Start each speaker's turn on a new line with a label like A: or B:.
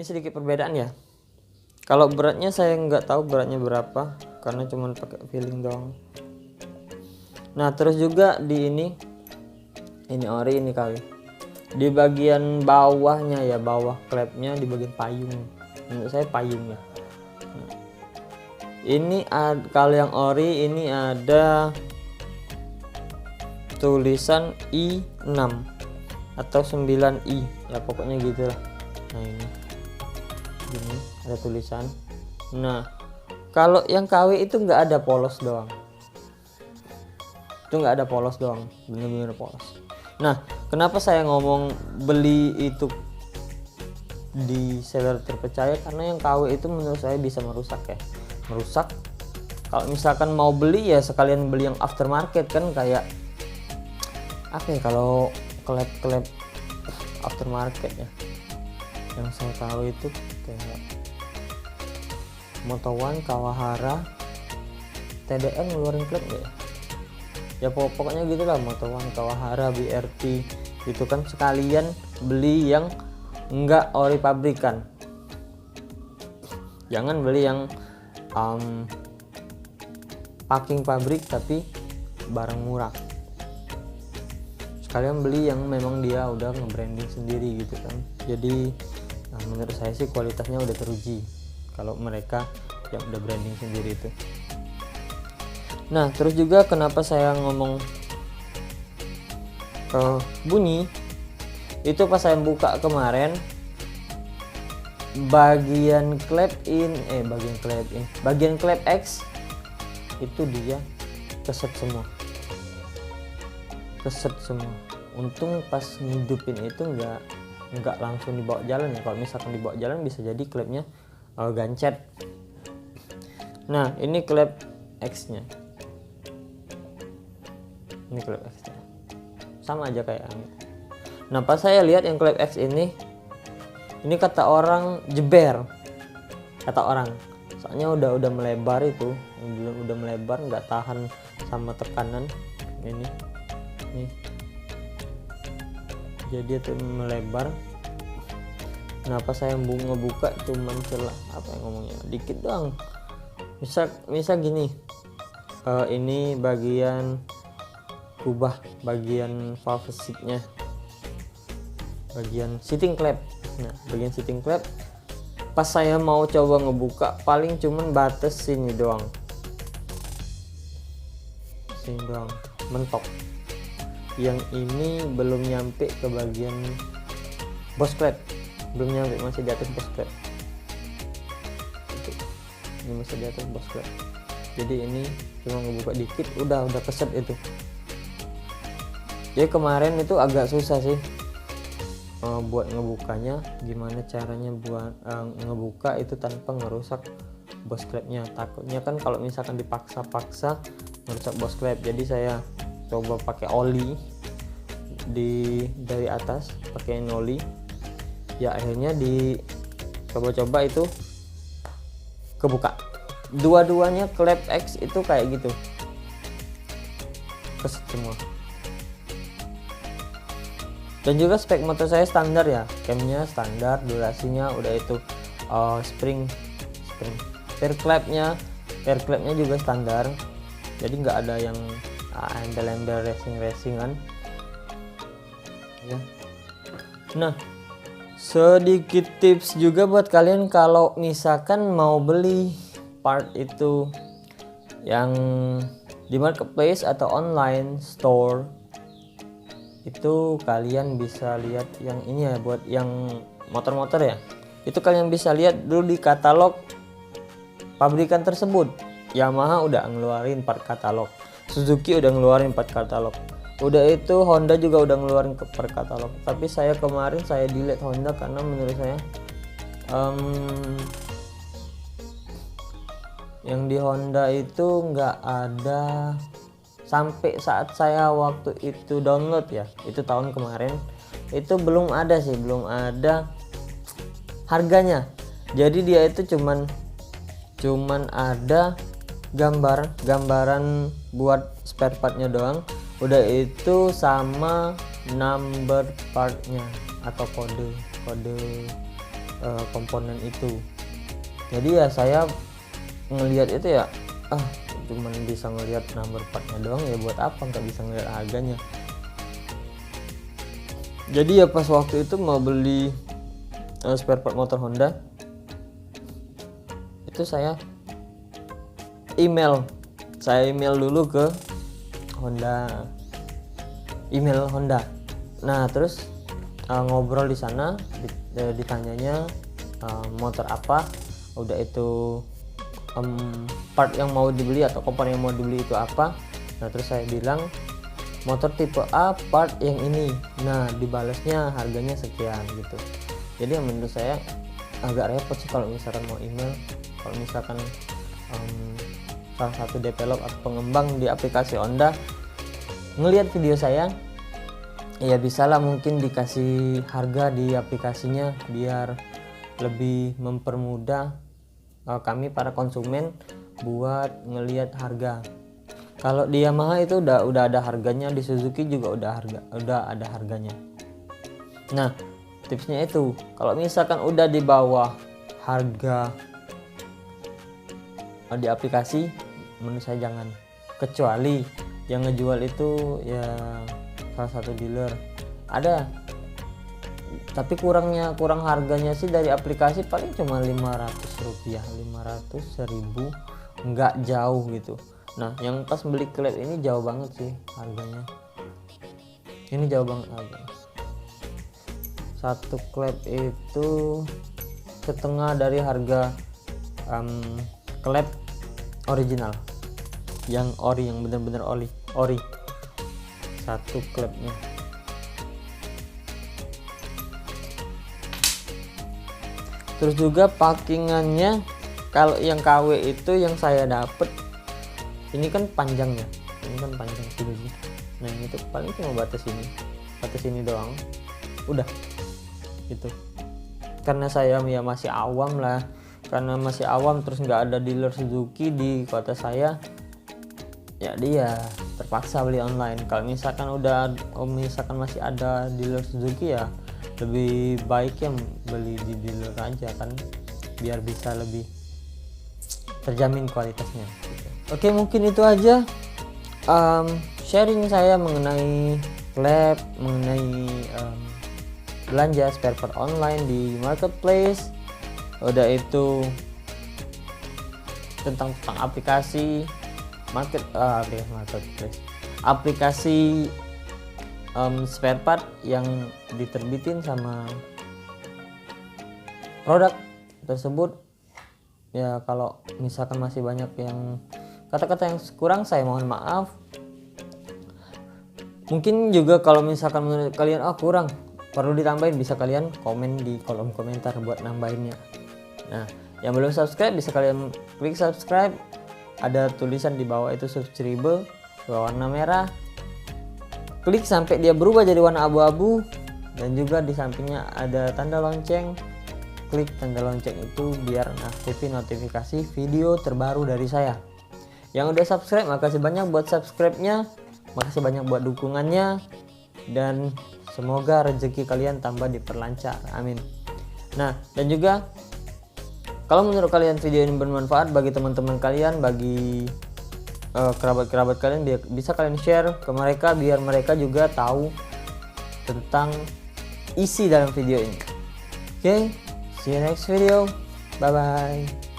A: sedikit perbedaan ya. Kalau beratnya saya nggak tahu beratnya berapa karena cuma pakai feeling doang. Nah terus juga di ini ori, ini KW. Di bagian bawahnya ya, bawah klepnya di bagian payung, menurut saya payung ya. Nah, ini kalau yang ori ini ada tulisan I6 atau 9I ya, pokoknya gitulah. Nah ini gini ada tulisan. Nah kalau yang KW itu nggak ada polos doang, itu nggak ada polos doang, bener-bener polos. Nah kenapa saya ngomong beli itu di seller terpercaya, karena yang KW itu menurut saya bisa merusak ya, merusak. Kalau misalkan mau beli ya sekalian beli yang aftermarket kan, kayak apa ya, kalau klep aftermarket ya yang saya tahu itu kayak Moto One, Kawahara, TDM ngeluarin klep nggak ya, pokoknya gitulah, Moto One, Kawahara, BRT itu kan sekalian beli yang enggak ori pabrikan, jangan beli yang packing pabrik tapi barang murah. Sekalian beli yang memang dia udah nge-branding sendiri gitu kan. Jadi menurut saya sih kualitasnya udah teruji kalau mereka yang udah branding sendiri itu. Nah terus juga kenapa saya ngomong bunyi itu, pas saya buka kemarin bagian klep X itu dia keset semua. Untung pas ngidupin itu nggak langsung dibawa jalan ya. Kalau misalkan dibawa jalan bisa jadi klepnya gancet. Nah ini klep X nya, ini klep X nya sama aja kayak ini. Nah pas saya lihat yang klep X ini kata orang jeber, kata orang, soalnya udah melebar itu, udah melebar, nggak tahan sama tekanan ini. Jadi itu melebar. Kenapa saya ngebuka cuman celah apa yang ngomongnya dikit doang, misal gini, ini bagian kubah, bagian valve seatnya, bagian seating clamp. Nah bagian seating clamp pas saya mau coba ngebuka paling cuman batas sini doang mentok. Yang ini belum nyampe ke bagian boss clamp, belum nyampe, masih di atas boss clamp. Ini masih di atas boss clamp. Jadi ini cuma ngebuka dikit udah keset itu. Jadi kemarin itu agak susah sih buat ngebukanya, gimana caranya buat ngebuka itu tanpa ngerusak boss clampnya. Takutnya kan kalau misalkan dipaksa-paksa ngerusak boss clamp. Jadi saya coba pakai oli dari atas, pakai oli ya, akhirnya coba itu kebuka. Dua-duanya klep X itu kayak gitu keset semua. Dan juga spek motor saya standar ya, camnya standar, durasinya udah itu spring pair clampnya juga standar, jadi nggak ada yang embel-embel racingan ya. Nah sedikit tips juga buat kalian kalau misalkan mau beli part itu yang di marketplace atau online store, itu kalian bisa lihat yang ini ya, buat yang motor-motor ya, itu kalian bisa lihat dulu di katalog pabrikan tersebut. Yamaha udah ngeluarin part katalog, Suzuki udah ngeluarin part katalog, udah itu Honda juga udah ngeluarin part katalog. Tapi saya kemarin saya delete Honda karena menurut saya yang di Honda itu nggak ada. Sampai saat saya waktu itu download ya, itu tahun kemarin, itu belum ada harganya. Jadi dia itu cuman ada gambaran buat spare partnya doang, udah itu sama number partnya atau kode komponen itu. Jadi ya saya ngelihat itu ya cuman bisa ngelihat number partnya doang, ya buat apa nggak bisa ngelihat harganya. Jadi ya pas waktu itu mau beli spare part motor Honda itu saya email dulu ke email Honda. Nah terus ngobrol di sana, ditanyanya motor apa, udah itu part yang mau dibeli atau komponen yang mau dibeli itu apa. Nah terus saya bilang motor tipe A, part yang ini. Nah dibalasnya harganya sekian gitu. Jadi yang menurut saya agak repot sih kalau misalkan mau email, kalau misalkan salah satu develop atau pengembang di aplikasi Honda ngelihat video saya, ya bisalah mungkin dikasih harga di aplikasinya biar lebih mempermudah kami para konsumen buat ngelihat harga. Kalau di Yamaha itu udah ada harganya, di Suzuki juga udah ada harganya. Nah tipsnya itu kalau misalkan udah di bawah harga di aplikasi, menurut saya jangan, kecuali yang ngejual itu ya salah satu dealer ada, tapi kurang harganya sih dari aplikasi paling cuma 500 rupiah, 500, 1000, nggak jauh gitu. Nah yang pas beli klep ini jauh banget sih harganya, ini jauh banget harganya. Satu klep itu setengah dari harga klep original, yang ori, yang bener-bener ori satu klepnya. Terus juga packingannya, kalau yang KW itu yang saya dapet ini kan panjangnya, ini kan panjang sini. Nah ini tuh paling cuma batas ini doang, udah gitu. Karena saya ya masih awam lah, terus nggak ada dealer Suzuki di kota saya, ya dia terpaksa beli online. Kalau misalkan misalkan masih ada dealer Suzuki, ya lebih baik ya beli di dealer aja kan, biar bisa lebih terjamin kualitasnya gitu. Oke, mungkin itu aja sharing saya mengenai klep, mengenai belanja spare part online di marketplace. Udah itu tentang aplikasi marketplace, aplikasi spare part yang diterbitin sama produk tersebut. Ya kalau misalkan masih banyak yang kata-kata yang kurang, saya mohon maaf. Mungkin juga kalau misalkan menurut kalian kurang, perlu ditambahin, bisa kalian komen di kolom komentar buat nambahinnya. Nah yang belum subscribe bisa kalian klik subscribe, ada tulisan di bawah itu subscribe berwarna merah, klik sampai dia berubah jadi warna abu-abu, dan juga di sampingnya ada tanda lonceng, klik tanda lonceng itu biar aktifin notifikasi video terbaru dari saya. Yang udah subscribe, makasih banyak buat subscribe-nya, makasih banyak buat dukungannya, dan semoga rezeki kalian tambah diperlancar, amin. Nah dan juga kalau menurut kalian video ini bermanfaat bagi teman-teman kalian, bagi kerabat-kerabat kalian, bisa kalian share ke mereka biar mereka juga tahu tentang isi dalam video ini. Oke, see you next video, bye bye.